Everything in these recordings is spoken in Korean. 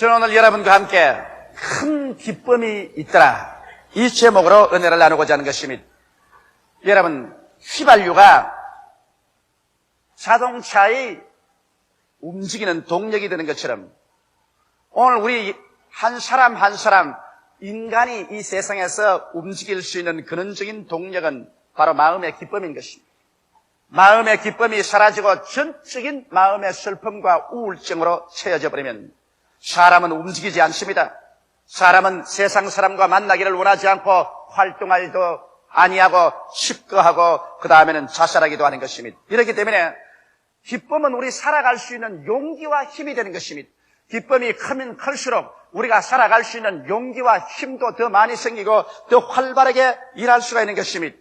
저는 오늘 여러분과 함께 큰 기쁨이 있더라, 이 제목으로 은혜를 나누고자 하는 것입니다. 여러분, 휘발유가 자동차의 움직이는 동력이 되는 것처럼 오늘 우리 한 사람 한 사람, 인간이 이 세상에서 움직일 수 있는 근원적인 동력은 바로 마음의 기쁨인 것입니다. 마음의 기쁨이 사라지고 전적인 마음의 슬픔과 우울증으로 채워져 버리면 사람은 움직이지 않습니다. 사람은 세상 사람과 만나기를 원하지 않고 활동하지도 아니하고 칩거하고 그 다음에는 자살하기도 하는 것입니다. 이렇기 때문에 기쁨은 우리 살아갈 수 있는 용기와 힘이 되는 것입니다. 기쁨이 크면 클수록 우리가 살아갈 수 있는 용기와 힘도 더 많이 생기고 더 활발하게 일할 수가 있는 것입니다.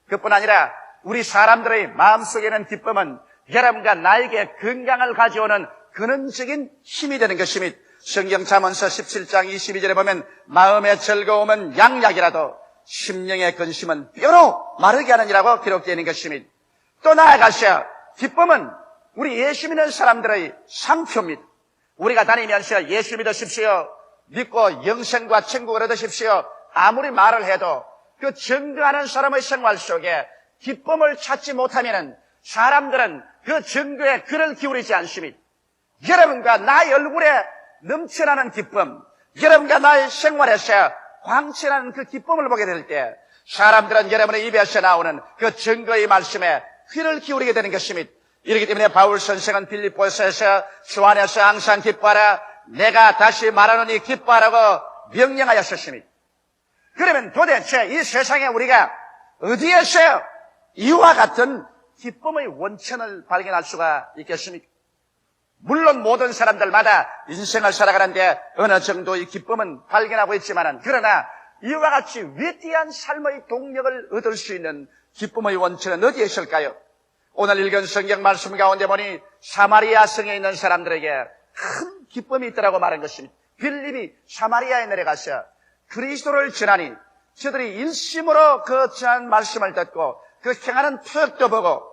그뿐 아니라 우리 사람들의 마음속에는 기쁨은 여러분과 나에게 건강을 가져오는 근원적인 힘이 되는 것입니다. 성경 잠언서 17장 22절에 보면 마음의 즐거움은 양약이라도 심령의 근심은 뼈로 마르게 하느니라고 기록되어 있는 것입니다. 또 나아가서 기쁨은 우리 예수 믿는 사람들의 상표입니다. 우리가 다니면서 예수 믿으십시오, 믿고 영생과 천국을 얻으십시오, 아무리 말을 해도 그 증거하는 사람의 생활 속에 기쁨을 찾지 못하면 사람들은 그 증거에 귀를 기울이지 않습니다. 여러분과 나의 얼굴에 넘쳐나는 기쁨, 여러분과 나의 생활에서 광채나는 그 기쁨을 보게 될 때 사람들은 여러분의 입에서 나오는 그 증거의 말씀에 귀를 기울이게 되는 것입니다. 이렇기 때문에 바울 선생은 빌립보서에서 주 안에서 항상 기뻐하라, 내가 다시 말하노니 기뻐하라고 명령하였습니다. 그러면 도대체 이 세상에 우리가 어디에서 이와 같은 기쁨의 원천을 발견할 수가 있겠습니까? 물론 모든 사람들마다 인생을 살아가는데 어느 정도의 기쁨은 발견하고 있지만은, 그러나 이와 같이 위대한 삶의 동력을 얻을 수 있는 기쁨의 원천은 어디에 있을까요? 오늘 읽은 성경 말씀 가운데 보니 사마리아 성에 있는 사람들에게 큰 기쁨이 있더라고 말한 것입니다. 빌립이 사마리아에 내려가서 그리스도를 전하니 저들이 일심으로 그 전한 말씀을 듣고 그 행하는 표적도 보고,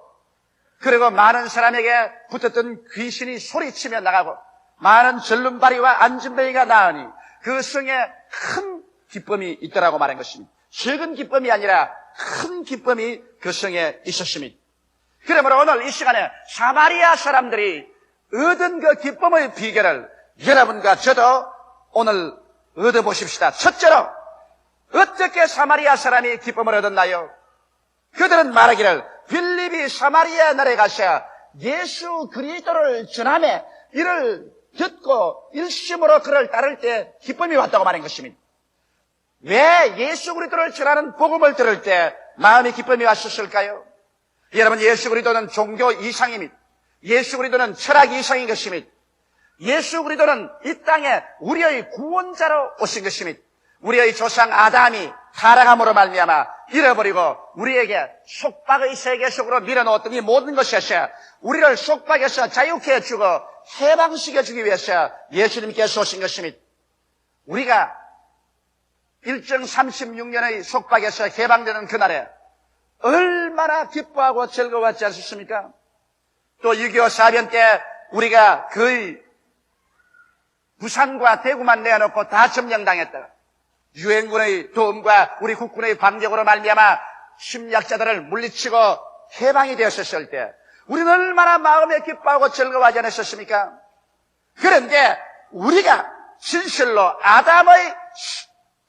그리고 많은 사람에게 붙었던 귀신이 소리치며 나가고 많은 절름발이와 안진뱅이가 나으니 그 성에 큰 기쁨이 있더라고 말한 것입니다. 적은 기쁨이 아니라 큰 기쁨이 그 성에 있었습니다. 그러므로 오늘 이 시간에 사마리아 사람들이 얻은 그 기쁨의 비결을 여러분과 저도 오늘 얻어보십시다. 첫째로, 어떻게 사마리아 사람이 기쁨을 얻었나요? 그들은 말하기를 빌립이 사마리아 나라에 가서 예수 그리스도를 전하며 이를 듣고 일심으로 그를 따를 때 기쁨이 왔다고 말한 것입니다. 왜 예수 그리스도를 전하는 복음을 들을 때 마음의 기쁨이 왔었을까요? 여러분, 예수 그리스도는 종교 이상입니다. 예수 그리스도는 철학 이상인 것입니다. 예수 그리스도는 이 땅에 우리의 구원자로 오신 것입니다. 우리의 조상 아담이 타락함으로 말미암아 잃어버리고 우리에게 속박의 세계 속으로 밀어넣었던 이 모든 것에서 우리를 속박에서 자유케 해주고 해방시켜주기 위해서 예수님께서 오신 것입니다. 우리가 일정 36년의 속박에서 해방되는 그날에 얼마나 기뻐하고 즐거웠지 않습니까? 또 6.25 사변 때 우리가 거의 부산과 대구만 내어놓고 다 점령당했다가 유엔군의 도움과 우리 국군의 방력으로 말미암아 침략자들을 물리치고 해방이 되었을 때 우리는 얼마나 마음에 기뻐하고 즐거워하지 않았습니까? 그런데 우리가 진실로 아담의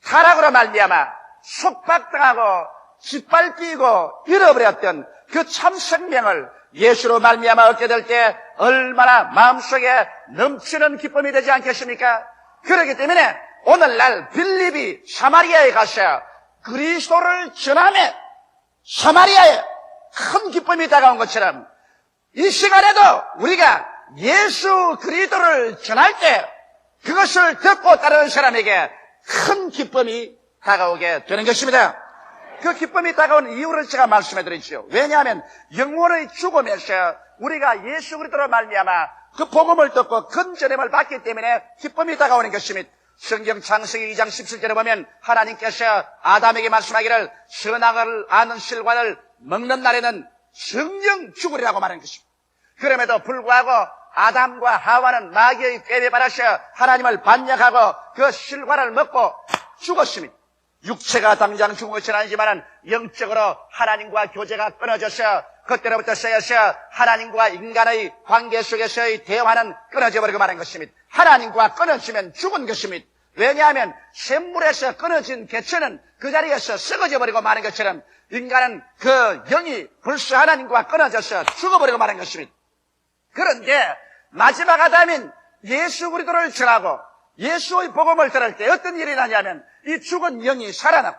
타락으로 말미암아 속박당하고 짓밟히고 잃어버렸던 그 참 생명을 예수로 말미암아 얻게 될 때 얼마나 마음속에 넘치는 기쁨이 되지 않겠습니까? 그렇기 때문에 오늘날 빌립이 사마리아에 가서 그리스도를 전하며 사마리아에 큰 기쁨이 다가온 것처럼 이 시간에도 우리가 예수 그리스도를 전할 때 그것을 듣고 따르는 사람에게 큰 기쁨이 다가오게 되는 것입니다. 그 기쁨이 다가온 이유를 제가 말씀해 드리죠. 왜냐하면 영혼의 죽음에서 우리가 예수 그리스도로 말미암아 그 복음을 듣고 건전함을 받기 때문에 기쁨이 다가오는 것입니다. 성경 창세기 2장 17절에 보면 하나님께서 아담에게 말씀하기를 선악을 아는 실과를 먹는 날에는 성령 죽으리라고 말한 것입니다. 그럼에도 불구하고 아담과 하와는 마귀의 꾀에 받아서 하나님을 반역하고 그 실과를 먹고 죽었습니다. 육체가 당장 죽은 것은 아니지만 영적으로 하나님과 교제가 끊어져서 그때로부터 시작해서 하나님과 인간의 관계 속에서의 대화는 끊어져 버리고 마는 것입니다. 하나님과 끊어지면 죽은 것입니다. 왜냐하면 샘물에서 끊어진 개체는 그 자리에서 썩어져 버리고 마는 것처럼 인간은 그 영이 벌써 하나님과 끊어져서 죽어버리고 마는 것입니다. 그런데 마지막 아담인 예수 그리스도를 전하고 예수의 복음을 들을 때 어떤 일이 나냐면 이 죽은 영이 살아나고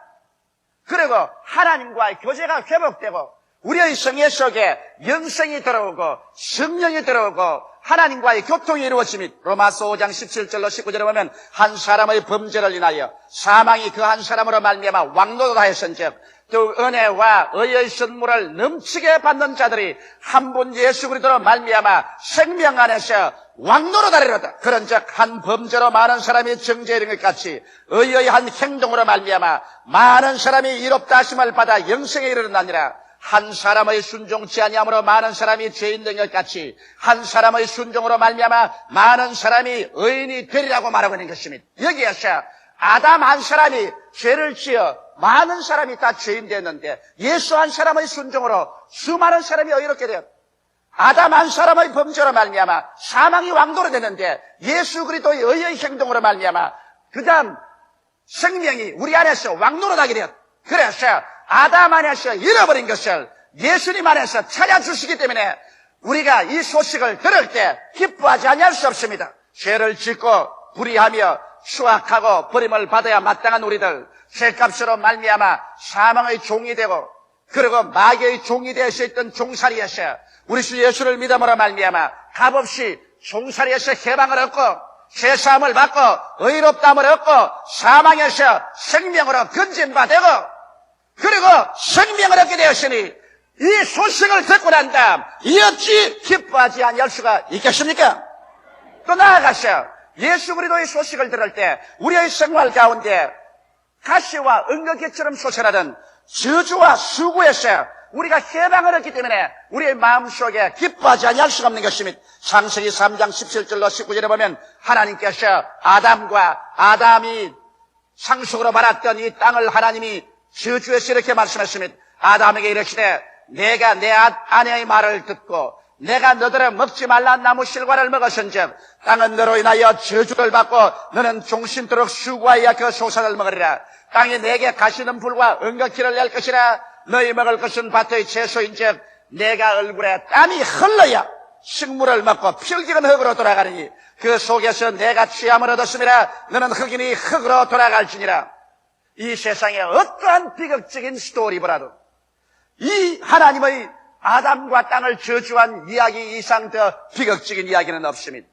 그리고 하나님과의 교제가 회복되고 우리의 성회 속에 영생이 들어오고 성령이 들어오고 하나님과의 교통이 이루어집니다. 로마서 5장 17절로 19절에 보면 한 사람의 범죄를 인하여 사망이 그 한 사람으로 말미암아 왕노릇 하였은즉 또 은혜와 의의 선물을 넘치게 받는 자들이 한 분 예수 그리스도로 말미암아 생명 안에서 왕노릇 하리로다. 그런즉 한 범죄로 많은 사람이 정죄에 이른 것 같이 의의 한 행동으로 말미암아 많은 사람이 이롭다 하심을 받아 영생에 이르느니라. 한 사람의 순종치 아니함으로 많은 사람이 죄인 된 것 같이 한 사람의 순종으로 말미암아 많은 사람이 의인이 되리라고 말하고 있는 것입니다. 여기에서 아담 한 사람이 죄를 지어 많은 사람이 다 죄인 됐는데 예수 한 사람의 순종으로 수많은 사람이 의롭게 되었다. 아담 한 사람의 범죄로 말미암아 사망이 왕도로 되는데 예수 그리스도의 의의 행동으로 말미암아 그 다음 생명이 우리 안에서 왕노릇하게 되었다. 그래서 아담 안에서 잃어버린 것을 예수님 안에서 찾아주시기 때문에 우리가 이 소식을 들을 때 기뻐하지 아니할 수 없습니다. 죄를 짓고 불의하며 수확하고 버림을 받아야 마땅한 우리들, 죄값으로 말미암아 사망의 종이 되고 그리고 마귀의 종이 되어 있던 종살이에서 우리 주 예수를 믿음으로 말미암아 값없이 종살이에서 해방을 얻고 죄사함을 받고 의롭다함을 얻고 사망에서 생명으로 건진받되고 그리고 생명을 얻게 되었으니 이 소식을 듣고 난 다음 이 어찌 기뻐하지 아니할 수가 있겠습니까? 또 나아가서 예수 그리스도의 소식을 들을 때 우리의 생활 가운데 가시와 은거기처럼 솟아나던 저주와 수고에서 우리가 해방을 얻기 때문에 우리의 마음속에 기뻐하지 아니할 수가 없는 것입니다. 창세기 3장 17절로 19절에 보면 하나님께서 아담이 상속으로 받았던 이 땅을 하나님이 저주해서 이렇게 말씀했습니다. 아담에게 이르시되 내가 내 아내의 말을 듣고 내가 너더러 먹지 말라 나무 실과를 먹었은즉 땅은 너로 인하여 저주를 받고 너는 종신토록 수고하여 그 소산을 먹으리라. 땅이 내게 가시는 불과 은거키를 낼 것이라. 너희 먹을 것은 밭의 채소인즉 내가 얼굴에 땀이 흘러야 식물을 먹고 필기는 흙으로 돌아가리니 그 속에서 내가 취함을 얻었음이라. 너는 흙이니 흙으로 돌아갈지니라. 이 세상에 어떠한 비극적인 스토리보다도 이 하나님의 아담과 땅을 저주한 이야기 이상 더 비극적인 이야기는 없습니다.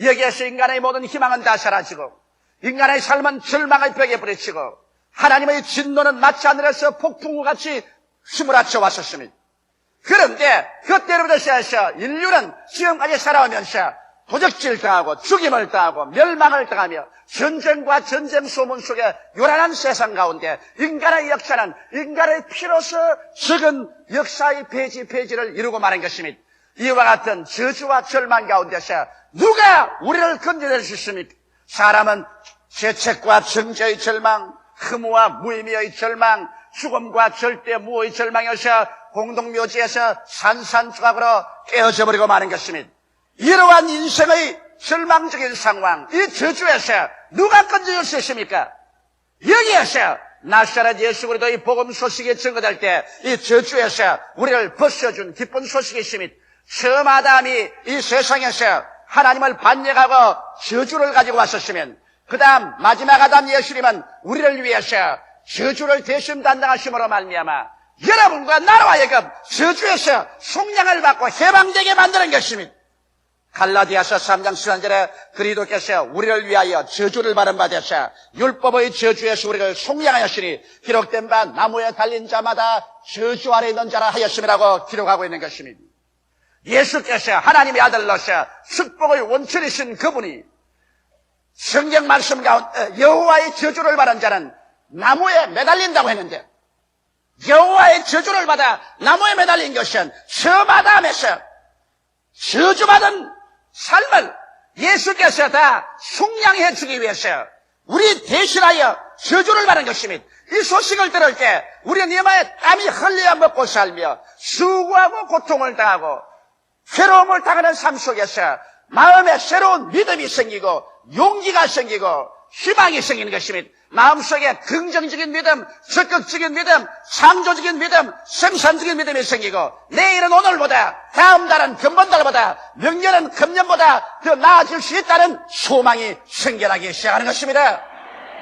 여기에서 인간의 모든 희망은 다 사라지고 인간의 삶은 절망의 벽에 부딪히고 하나님의 진노는 마치 하늘에서 폭풍우같이 휘몰아쳐 왔었습니다. 그런데 그때로부터 시작해서 인류는 지금까지 살아오면서 도적질 당하고 죽임을 당하고 멸망을 당하며 전쟁과 전쟁 소문 속에 요란한 세상 가운데 인간의 역사는 인간의 피로서 적은 역사의 페이지를 이루고 마는 것입니다. 이와 같은 저주와 절망 가운데서 누가 우리를 건져낼 수 있습니까? 사람은 죄책과 정죄의 절망, 흠과 무의미의 절망, 죽음과 절대 무의 절망에서 공동묘지에서 산산조각으로 깨어져 버리고 마는 것입니다. 이러한 인생의 절망적인 상황, 이 저주에서 누가 건져줄 수 있습니까? 여기에서 나사렛 예수 그리스도의 복음 소식이 증거될 때 이 저주에서 우리를 벗어준 기쁜 소식이 있습니다. 처음 아담이 이 세상에서 하나님을 반역하고 저주를 가지고 왔었으면 그 다음 마지막 아담 예수님은 우리를 위해서 저주를 대신 담당하심으로 말미암아 여러분과 나로 하여금 저주에서 속량을 받고 해방되게 만드는 것입니다. 갈라디아서 3장 13절에 그리스도께서 우리를 위하여 저주를 받은 바 되사 율법의 저주에서 우리를 속량하였으니 기록된 바 나무에 달린 자마다 저주 아래 있는 자라 하였음이라고 기록하고 있는 것입니다. 예수께서 하나님의 아들로서 축복의 원천이신 그분이 성경 말씀 가운데 여호와의 저주를 받은 자는 나무에 매달린다고 했는데 여호와의 저주를 받아 나무에 매달린 것은 처음 아담에서 저주받은 삶을 예수께서 다 속량해 주기 위해서 우리 대신하여 저주를 받은 것입니다. 이 소식을 들을 때 우리는 이마에 땀이 흘려야 먹고 살며 수고하고 고통을 당하고 괴로움을 당하는 삶 속에서 마음에 새로운 믿음이 생기고 용기가 생기고 희망이 생기는 것입니다. 마음속에 긍정적인 믿음, 적극적인 믿음, 창조적인 믿음, 생산적인 믿음이 생기고 내일은 오늘보다, 다음 달은 금번달보다, 명년은 금년보다 더 나아질 수 있다는 소망이 생겨나기 시작하는 것입니다.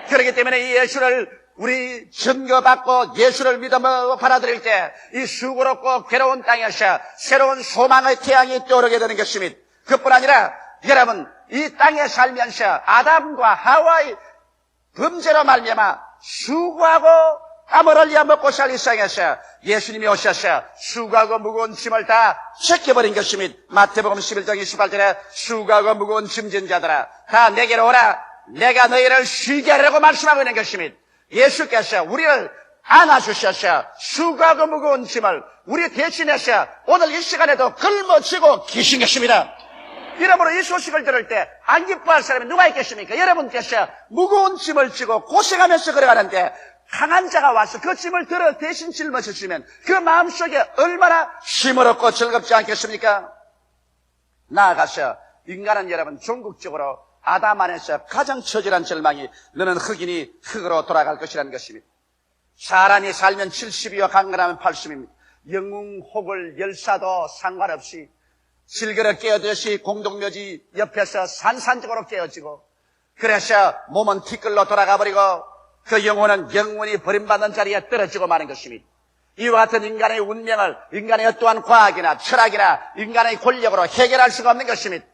그렇기 때문에 이 예수를 우리 증거받고 예수를 믿음으로 받아들일 때 이 수고롭고 괴로운 땅에서 새로운 소망의 태양이 떠오르게 되는 것입니다. 그뿐 아니라 여러분 이 땅에 살면서 아담과 하와의 범죄로 말미암아 수고하고 땀을 흘려 먹고 살 일상에서 예수님이 오셔서 수고하고 무거운 짐을 다 제껴버린 것입니다. 마태복음 11장 28절에 수고하고 무거운 짐진 자들아 다 내게로 오라 내가 너희를 쉬게 하려고 말씀하고 있는 것입니다. 예수께서 우리를 안아주셔서 수고하고 무거운 짐을 우리 대신해서 오늘 이 시간에도 걸머쥐고 계신 것입니다. 이러므로 이 소식을 들을 때 안 기뻐할 사람이 누가 있겠습니까? 여러분께서 무거운 짐을 지고 고생하면서 걸어가는데 강한 자가 와서 그 짐을 들어 대신 짊어져주면 그 마음속에 얼마나 힘어렵고 즐겁지 않겠습니까? 나아가서 인간은 여러분 종국적으로 아담 안에서 가장 처절한 절망이 너는 흙이니 흙으로 돌아갈 것이라는 것입니다. 사람이 살면 70이요 강건하면 80입니다. 영웅 혹을 열사도 상관없이 실그릇 깨어듯이 공동묘지 옆에서 산산적으로 깨어지고 그래서 몸은 티끌로 돌아가버리고 그 영혼은 영원히 버림받는 자리에 떨어지고 마는 것입니다. 이와 같은 인간의 운명을 인간의 어떠한 과학이나 철학이나 인간의 권력으로 해결할 수가 없는 것입니다.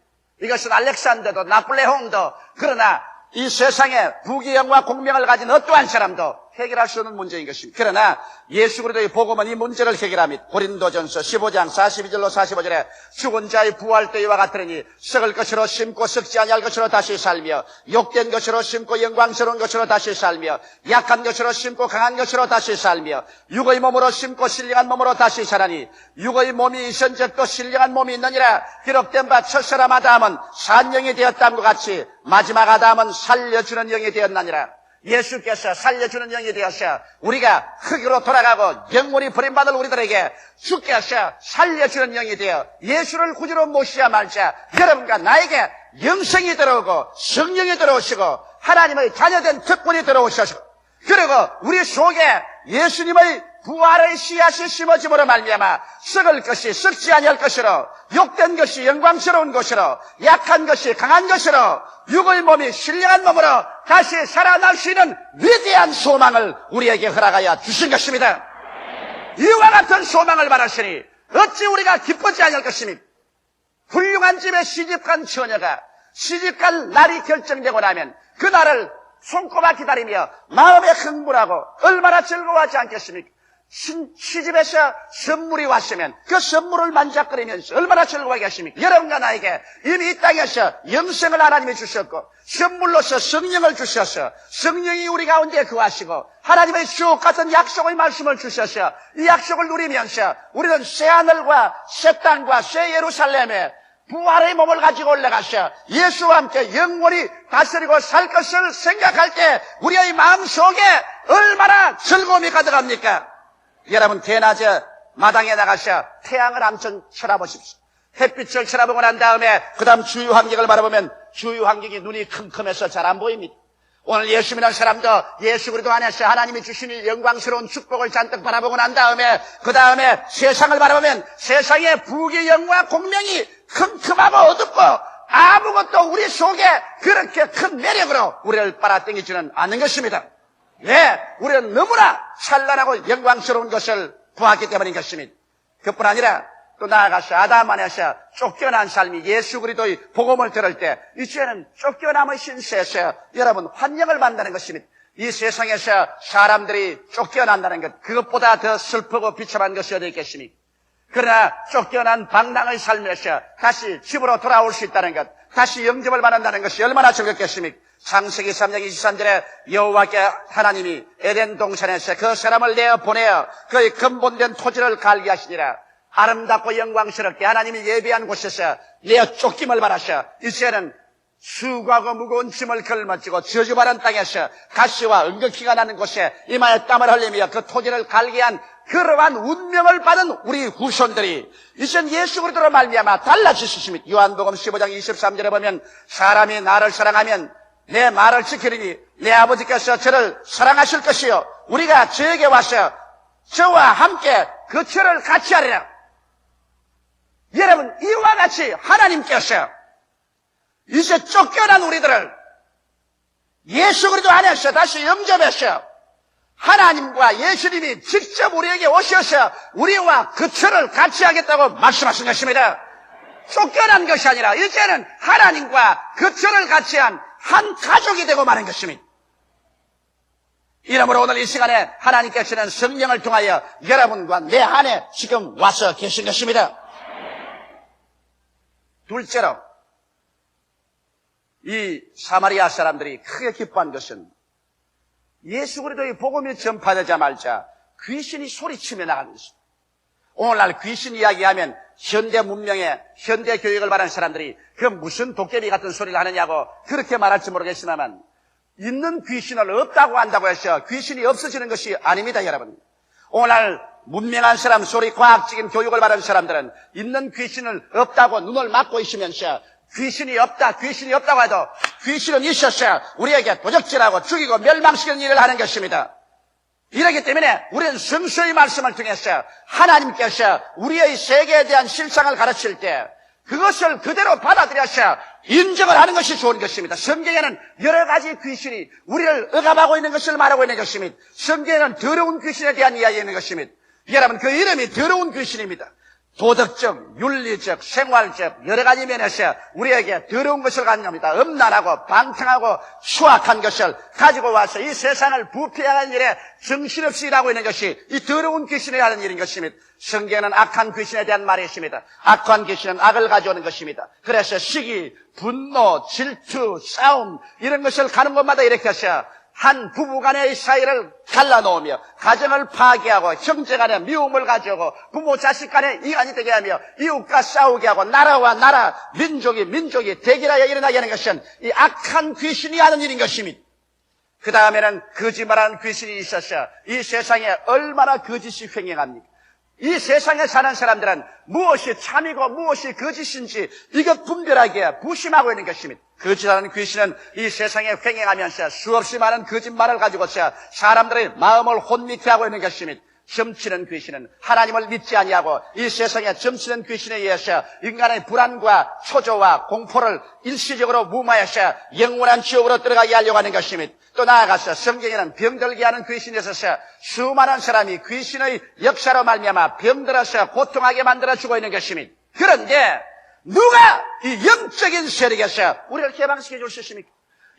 이것은 알렉산더도 나폴레옹도 그러나 이 세상에 부귀영화 공명을 가진 어떠한 사람도 해결할 수 없는 문제인 것입니다. 그러나 예수 그리스도의 복음은 이 문제를 해결합니다. 고린도전서 15장 42절로 45절에 죽은 자의 부활 때와 같으니 썩을 것으로 심고 썩지 아니할 것으로 다시 살며 욕된 것으로 심고 영광스러운 것으로 다시 살며 약한 것으로 심고 강한 것으로 다시 살며 육의 몸으로 심고 신령한 몸으로 다시 살아니 육의 몸이 있은즉 또 신령한 몸이 있느니라. 기록된 바 첫사람 아담은 산영이 되었다는 것 같이 마지막 아담은 살려주는 영이 되었나니라. 예수께서 살려주는 영이 되어서 우리가 흙으로 돌아가고 영원히 버림받을 우리들에게 주께서 살려주는 영이 되어 예수를 구주로 모시야 말자 여러분과 나에게 영생이 들어오고 성령이 들어오시고 하나님의 자녀된 특권이 들어오셔서 그리고 우리 속에 예수님의 부활의 씨앗이 심어짐으로 말미암아 썩을 것이 썩지 아니할 것으로 욕된 것이 영광스러운 것으로 약한 것이 강한 것으로 육의 몸이 신령한 몸으로 다시 살아날 수 있는 위대한 소망을 우리에게 허락하여 주신 것입니다. 이와 같은 소망을 바라시니 어찌 우리가 기쁘지 아니할 것입니까? 훌륭한 집에 시집간 처녀가 시집갈 날이 결정되고 나면 그날을 손꼽아 기다리며 마음에 흥분하고 얼마나 즐거워하지 않겠습니까? 시집에서 선물이 왔으면 그 선물을 만작거리면서 얼마나 즐거워하겠습니까? 여러분과 나에게 이미 이 땅에서 영생을 하나님이 주셨고 선물로서 성령을 주셔서 성령이 우리 가운데 거하시고 하나님의 주옥 같은 약속의 말씀을 주셔서 이 약속을 누리면서 우리는 새하늘과 새 땅과 새 예루살렘에 부활의 몸을 가지고 올라가서 예수와 함께 영원히 다스리고 살 것을 생각할 때 우리의 마음속에 얼마나 즐거움이 가득합니까? 여러분 대낮에 마당에 나가서 태양을 한번 쳐다보십시오. 햇빛을 쳐다보고 난 다음에 그 다음 주위 환경을 바라보면 주위 환경이 눈이 컴컴해서 잘 안 보입니다. 오늘 예수 믿는 사람도 예수 그리스도 안에서 하나님이 주신 이 영광스러운 축복을 잔뜩 바라보고 난 다음에 그 다음에 세상을 바라보면 세상의 부귀영화 공명이 컴컴하고 어둡고 아무것도 우리 속에 그렇게 큰 매력으로 우리를 빨아당기지는 않는 것입니다. 예, 우리는 너무나 찬란하고 영광스러운 것을 보았기 때문인 것입니다. 그뿐 아니라 또 나아가서 아담 안에서 쫓겨난 삶이 예수 그리스도의 복음을 들을 때 이제는 쫓겨남의 신세에서 여러분 환영을 받는다는 것입니다. 이 세상에서 사람들이 쫓겨난다는 것 그것보다 더 슬프고 비참한 것이 어디 있겠습니까? 그러나 쫓겨난 방랑의 삶에서 다시 집으로 돌아올 수 있다는 것 다시 영접을 받는다는 것이 얼마나 즐겁겠습니까? 창세기 3장 23절에 여호와께 하나님이 에덴 동산에서 그 사람을 내어 보내어 그의 근본된 토지를 갈게 하시니라. 아름답고 영광스럽게 하나님이 예비한 곳에서 내어 쫓김을 받았어. 이제는 수고하고 무거운 짐을 걸머쥐고 저주받은 땅에서 가시와 은극기가 나는 곳에 이마에 땀을 흘리며 그 토지를 갈게 한 그러한 운명을 받은 우리 후손들이 이젠 예수 그리스도로 말미암아 달라질 수 있습니다. 요한복음 15장 23절에 보면 사람이 나를 사랑하면 내 말을 지키리니 내 아버지께서 저를 사랑하실 것이요 우리가 저에게 와서 저와 함께 그 저를 같이 하리라. 여러분, 이와 같이 하나님께서 이제 쫓겨난 우리들을 예수 그리스도 안에서 다시 영접해서 하나님과 예수님이 직접 우리에게 오셔서 우리와 그 처를 같이 하겠다고 말씀하신 것입니다. 쫓겨난 것이 아니라 이제는 하나님과 그 처를 같이 한 한 가족이 되고 마는 것입니다. 이러므로 오늘 이 시간에 하나님께서는 성령을 통하여 여러분과 내 안에 지금 와서 계신 것입니다. 둘째로 이 사마리아 사람들이 크게 기뻐한 것은 예수 그리스도의 복음이 전파되자마자 귀신이 소리치며 나가는 것입니다. 오늘날 귀신 이야기하면 현대 문명에 현대 교육을 받은 사람들이 그 무슨 도깨비 같은 소리를 하느냐고 그렇게 말할지 모르겠으나만 있는 귀신을 없다고 한다고 해서 귀신이 없어지는 것이 아닙니다, 여러분. 오늘날 문명한 사람, 소리 과학적인 교육을 받은 사람들은 있는 귀신을 없다고 눈을 막고 있으면서 귀신이 없다고 해도 귀신은 있었어 우리에게 도적질하고 죽이고 멸망시키는 일을 하는 것입니다. 이렇기 때문에 우리는 성서의 말씀을 통해서 하나님께서 우리의 세계에 대한 실상을 가르칠 때 그것을 그대로 받아들여서 인정을 하는 것이 좋은 것입니다. 성경에는 여러 가지 귀신이 우리를 억압하고 있는 것을 말하고 있는 것입니다. 성경에는 더러운 귀신에 대한 이야기가 있는 것입니다. 여러분, 그 이름이 더러운 귀신입니다. 도덕적, 윤리적, 생활적 여러 가지 면에서 우리에게 더러운 것을 가져옵니다. 음란하고 방탕하고 수악한 것을 가지고 와서 이 세상을 부패하는 일에 정신없이 일하고 있는 것이 이 더러운 귀신이 하는 일인 것입니다. 성경에는 악한 귀신에 대한 말이 있습니다. 악한 귀신은 악을 가져오는 것입니다. 그래서 시기, 분노, 질투, 싸움 이런 것을 가는 곳마다 일으켜서 한 부부간의 사이를 갈라놓으며 가정을 파괴하고 형제간의 미움을 가져오고 부모 자식 간의 이간이 되게 하며 이웃과 싸우게 하고 나라와 나라, 민족이 대결하여 일어나게 하는 것은 이 악한 귀신이 하는 일인 것입니다. 그 다음에는 거짓말하는 귀신이 있어서 이 세상에 얼마나 거짓이 횡행합니까? 이 세상에 사는 사람들은 무엇이 참이고 무엇이 거짓인지 이것 분별하기에 부심하고 있는 것입니다. 거짓하는 귀신은 이 세상에 횡행하면서 수없이 많은 거짓말을 가지고서 사람들의 마음을 혼미케 하고 있는 것입니다. 점치는 귀신은 하나님을 믿지 아니하고 이 세상에 점치는 귀신에 의해서 인간의 불안과 초조와 공포를 일시적으로 무마해서 영원한 지옥으로 들어가게 하려고 하는 것입니다. 또 나아가서 성경에는 병들게 하는 귀신이 있어서 수많은 사람이 귀신의 역사로 말미암아 병들어서 고통하게 만들어주고 있는 것입니다. 그런데 누가 이 영적인 세력에서 우리를 해방시켜 줄 수 있습니까?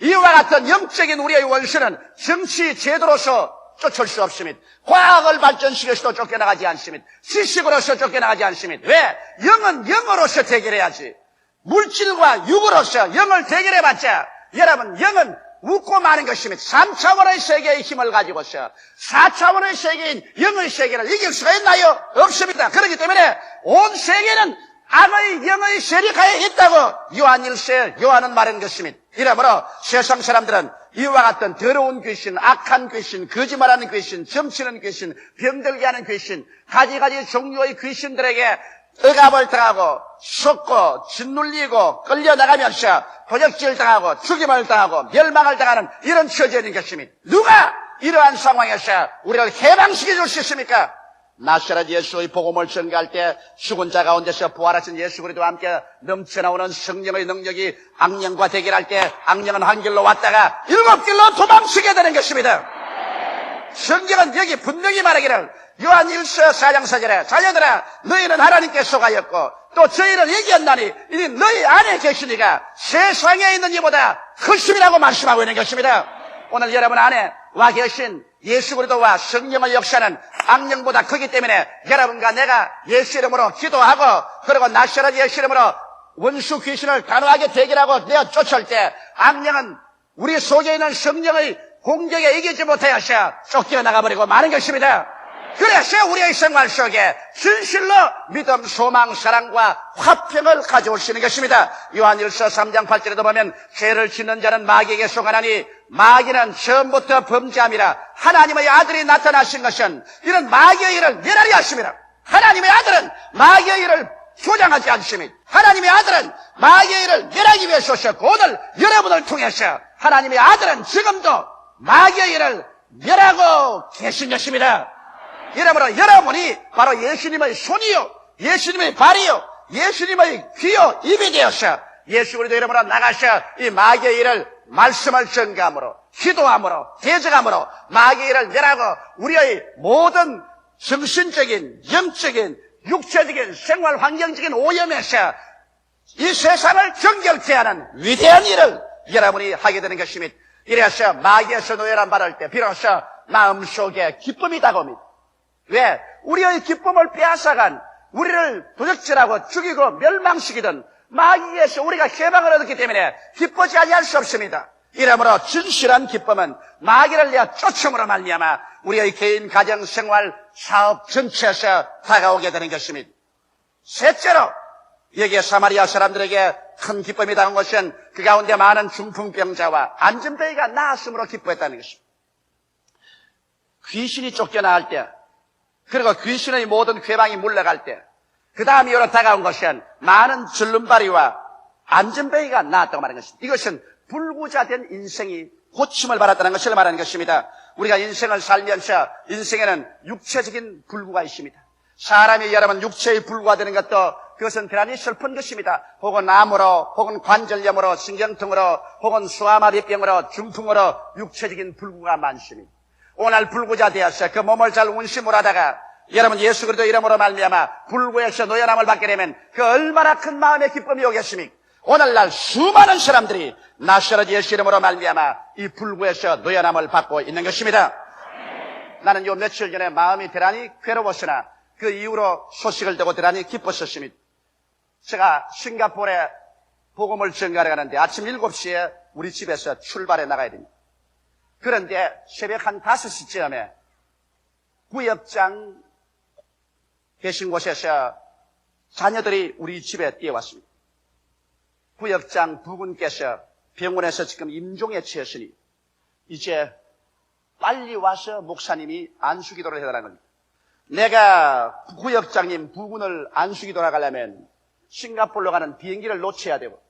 이와 같은 영적인 우리의 원수는 정치 제도로서 쫓을 수 없습니다. 과학을 발전시켜서도 쫓겨나가지 않습니다. 지식으로서 쫓겨나가지 않습니다. 왜? 영은 영으로서 대결해야지. 물질과 육으로서 영을 대결해봤자 여러분 영은 웃고 마는 것입니다. 3차원의 세계의 힘을 가지고서 4차원의 세계인 영의 세계를 이길 수가 있나요? 없습니다. 그렇기 때문에 온 세계는 악의 영의 세력하에 있다고 요한은 말한 것입니다. 이러므로 세상 사람들은 이와 같은 더러운 귀신, 악한 귀신, 거짓말하는 귀신, 점치는 귀신, 병들게 하는 귀신, 가지가지 종류의 귀신들에게 억압을 당하고 속고 짓눌리고 끌려나가면서 도적질 당하고 죽임을 당하고 멸망을 당하는 이런 처지인 것입니다. 누가 이러한 상황에서 우리를 해방시켜 줄 수 있습니까? 나사렛 예수의 복음을 전가할 때 죽은 자 가운데서 부활하신 예수 그리스도와 함께 넘쳐나오는 성령의 능력이 악령과 대결할 때 악령은 한 길로 왔다가 7길로 도망치게 되는 것입니다. 성경은 여기 분명히 말하기를 요한 1서 4장 4절에 자녀들아 너희는 하나님께 속하였고 또 저희를 얘기한다니 이는 너희 안에 계시니가 세상에 있는 이보다 크심이라고 말씀하고 있는 것입니다. 오늘 여러분 안에 와 계신 예수 그리스도와 성령의 역사는 악령보다 크기 때문에 여러분과 내가 예수 이름으로 기도하고 그리고 나사렛 예수 이름으로 원수 귀신을 단호하게 대결하고 내어 쫓을 때 악령은 우리 속에 있는 성령의 공격에 이기지 못하여서 쫓겨나가 버리고 마는 것입니다. 그래서 우리의 생활 속에 진실로 믿음, 소망, 사랑과 화평을 가져올 수 있는 것입니다. 요한일서 3장 8절에도 보면 죄를 짓는 자는 마귀에게 속하나니 마귀는 처음부터 범죄함이라. 하나님의 아들이 나타나신 것은 이런 마귀의 일을 멸하려 하심이라. 하나님의 아들은 마귀의 일을 조장하지 않습니다. 하나님의 아들은 마귀의 일을 멸하기 위해서 오셨고, 오늘 여러분을 통해서 하나님의 아들은 지금도 마귀의 일을 멸하고 계신 것입니다. 이러므로 여러분이 바로 예수님의 손이요, 예수님의 발이요, 예수님의 귀요, 입이 되어서 예수 그리스도 이름으로 나가셔 이 마귀의 일을 말씀을 전가함으로, 기도함으로, 대적함으로 마귀의 일을 멸하고 우리의 모든 정신적인, 영적인, 육체적인, 생활 환경적인 오염에서 이 세상을 정결케 하는 위대한 일을 여러분이 하게 되는 것입니다. 이래서 마귀에서 노예란 받을 때 비로소 마음속에 기쁨이 다가옵니다. 왜? 우리의 기쁨을 빼앗아간, 우리를 도적질하고 죽이고 멸망시키던 마귀에서 우리가 해방을 얻었기 때문에 기쁘지 아니할 수 없습니다. 이러므로 진실한 기쁨은 마귀를 내어 쫓음으로 말미암아 우리의 개인, 가정, 생활, 사업 전체에서 다가오게 되는 것입니다. 셋째로 여기에 사마리아 사람들에게 큰 기쁨이 다가온 것은 그 가운데 많은 중풍병자와 안전뱅이가 나았으므로 기뻐했다는 것입니다. 귀신이 쫓겨나갈 때, 그리고 귀신의 모든 괴방이 물러갈 때, 그 다음 이후로 다가온 것은 많은 줄름발이와 안전뱅이가 나았다고 말하는 것입니다. 이것은 불구자된 인생이 고침을 받았다는 것을 말하는 것입니다. 우리가 인생을 살면서 인생에는 육체적인 불구가 있습니다. 사람이 여러분 육체의 불구가 되는 것도 그것은 대단히 슬픈 것입니다. 혹은 암으로, 혹은 관절염으로, 신경통으로, 혹은 소아마비병으로, 중풍으로 육체적인 불구가 많습니다. 오늘 불구자 되어서 그 몸을 잘 운심을 하다가 여러분 예수 그리스도 이름으로 말미암아 불구에서 노연함을 받게 되면 그 얼마나 큰 마음의 기쁨이 오겠습니까? 오늘날 수많은 사람들이 나사렛 예수 이름으로 말미암아 이 불구에서 노연함을 받고 있는 것입니다. 나는 요 며칠 전에 마음이 대단히 괴로웠으나 그 이후로 소식을 듣고 대단히 기뻤었습니다. 제가 싱가포르에 복음을 전가하러 가는데 아침 7시에 우리 집에서 출발해 나가야 됩니다. 그런데 새벽 한 5시쯤에 구역장 계신 곳에서 자녀들이 우리 집에 뛰어왔습니다. 구역장 부군께서 병원에서 지금 임종에 처했으니 이제 빨리 와서 목사님이 안수기도를 해달라는 겁니다. 내가 구역장님 부군을 안수기도를 가려면 싱가포르로 가는 비행기를 놓쳐야 되고,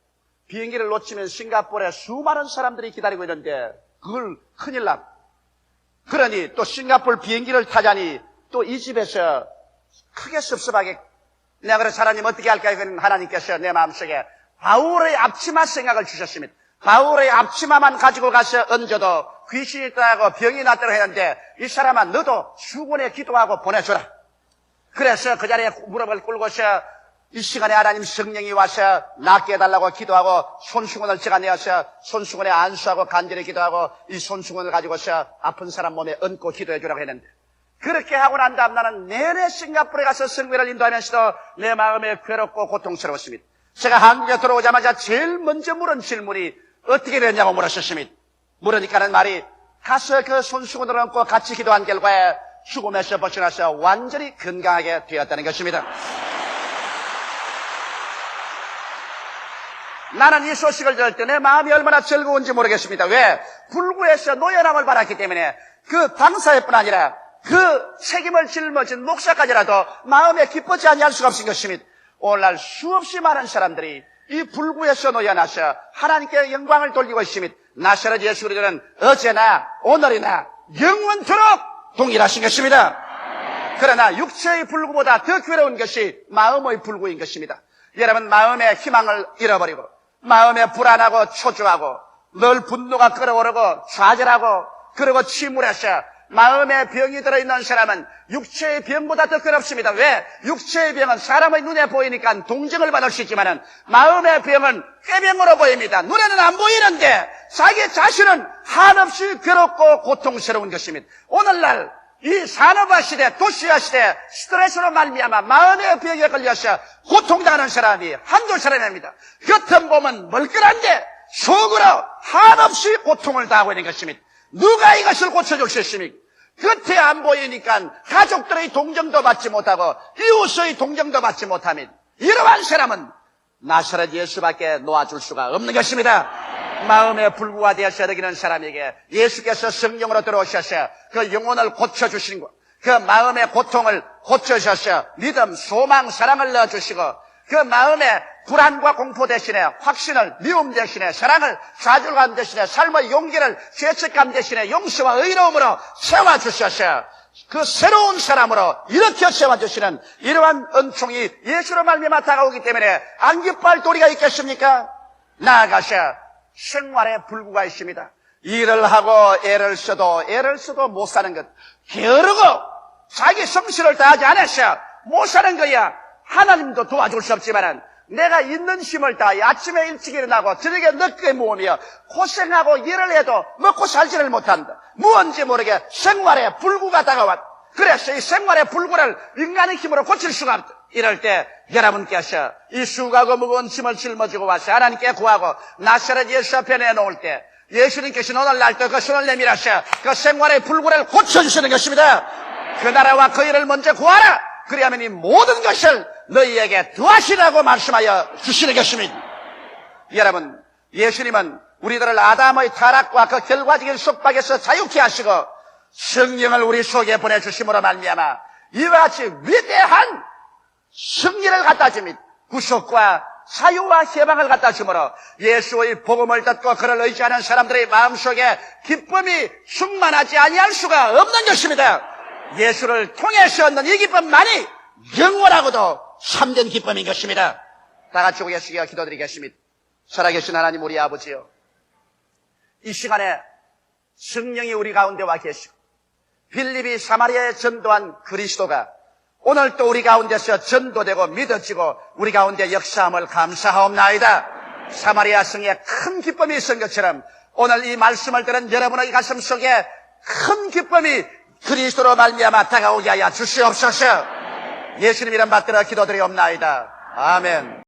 비행기를 놓치면 싱가포르에 수많은 사람들이 기다리고 있는데 그걸 큰일 나고, 그러니 또 싱가포르 비행기를 타자니 또 이 집에서 크게 섭섭하게 내가 그래서 하나님 어떻게 할까요? 그는 하나님께서 내 마음속에 바울의 앞치마 생각을 주셨습니다. 바울의 앞치마만 가지고 가서 얹어도 귀신이 있다고 병이 났다고 했는데 이 사람아 너도 수군에 기도하고 보내줘라. 그래서 그 자리에 무릎을 꿇고서 이 시간에 하나님 성령이 와서 낫게 해달라고 기도하고 손수건을 제가 내어서 손수건에 안수하고 간절히 기도하고 이 손수건을 가지고서 아픈 사람 몸에 얹고 기도해주라고 했는데, 그렇게 하고 난 다음 나는 내내 싱가포르에 가서 성회를 인도하면서도 내 마음에 괴롭고 고통스러웠습니다. 제가 한국에 들어오자마자 제일 먼저 물은 질문이 어떻게 됐냐고 물었었습니다. 물으니까는 말이 가서 그 손수건을 얹고 같이 기도한 결과에 죽음에서 벗어나서 완전히 건강하게 되었다는 것입니다. 나는 이 소식을 들을 때 내 마음이 얼마나 즐거운지 모르겠습니다. 왜? 불구에서 노연함을 받았기 때문에 그 당사자뿐 아니라 그 책임을 짊어진 목사까지라도 마음에 기쁘지 아니할 수가 없은 것입니다. 오늘날 수없이 많은 사람들이 이 불구에서 노연하셔 하나님께 영광을 돌리고 있습니다. 나사렛 예수 그리스도는 어제나 오늘이나 영원토록 동일하신 것입니다. 그러나 육체의 불구보다 더 괴로운 것이 마음의 불구인 것입니다. 여러분 마음의 희망을 잃어버리고 마음에 불안하고 초조하고 늘 분노가 끓어오르고 좌절하고 그리고 침울해서 마음에 병이 들어있는 사람은 육체의 병보다 더 괴롭습니다. 왜? 육체의 병은 사람의 눈에 보이니까 동정을 받을 수 있지만 마음의 병은 꾀병으로 보입니다. 눈에는 안 보이는데 자기 자신은 한없이 괴롭고 고통스러운 것입니다. 오늘날 이 산업화 시대, 도시화 시대 스트레스로 말미암아 마음의 병에 걸려서 고통당하는 사람이 한두 사람입니다. 겉은 보면 멀쩡한데 속으로 한없이 고통을 당하고 있는 것입니다. 누가 이것을 고쳐줄 수 있습니까? 겉에 안 보이니까 가족들의 동정도 받지 못하고 이웃의 동정도 받지 못하면 이러한 사람은 나사렛 예수밖에 놓아줄 수가 없는 것입니다. 마음의 불구가 되어서 여기는 사람에게 예수께서 성령으로 들어오셔서 그 영혼을 고쳐주신 것, 그 마음의 고통을 고쳐주셔서 믿음, 소망, 사랑을 넣어주시고 그 마음의 불안과 공포 대신에 확신을, 미움 대신에 사랑을, 좌절감 대신에 삶의 용기를, 죄책감 대신에 용서와 의로움으로 세워주셔서 그 새로운 사람으로 일으켜 세워주시는 이러한 은총이 예수로 말미암아 다가오기 때문에 안 기뻐할 도리가 있겠습니까? 나아가서 생활에 불구가 있습니다. 일을 하고 애를 써도 못 사는 것, 게으르고 자기 성실을 다하지 않아서 못 사는 거야. 하나님도 도와줄 수 없지만은 내가 있는 힘을 다해 아침에 일찍 일어나고 저녁에 늦게 모으며 고생하고 일을 해도 먹고 살지를 못한다. 무언지 모르게 생활에 불구가 다가왔다. 그래서 이 생활의 불구를 인간의 힘으로 고칠 수가 없다. 이럴 때 여러분께서 이 수고하고 무거운 짐을 짊어지고 와서 하나님께 구하고 나사렛 예수 앞에 내놓을 때 예수님께서 오늘 날도 그 손을 내밀어서 그 생활의 불구를 고쳐주시는 것입니다. 그 나라와 그 일을 먼저 구하라. 그리하면 이 모든 것을 너희에게 더하시라고 말씀하여 주시는 것입니다. 여러분, 예수님은 우리들을 아담의 타락과 그 결과적인 속박에서 자유케 하시고 성령을 우리 속에 보내주심으로 말미암아 이와 같이 위대한 승리를 갖다 줍니다. 구속과 자유와 해방을 갖다 주므로 예수의 복음을 듣고 그를 의지하는 사람들의 마음속에 기쁨이 충만하지 아니할 수가 없는 것입니다. 예수를 통해서 얻는 이 기쁨만이 영원하고도 참된 기쁨인 것입니다. 다 같이 고개 숙여 기도드리겠습니다. 살아계신 하나님 우리 아버지요, 이 시간에 성령이 우리 가운데 와 계시고 빌립이 사마리아에 전도한 그리스도가 오늘 또 우리 가운데서 전도되고 믿어지고 우리 가운데 역사함을 감사하옵나이다. 사마리아 성에 큰 기쁨이 있은 것처럼 오늘 이 말씀을 들은 여러분의 가슴 속에 큰 기쁨이 그리스도로 말미암아 다가오게 하여 주시옵소서. 예수님 이름 받들어 기도드리옵나이다. 아멘.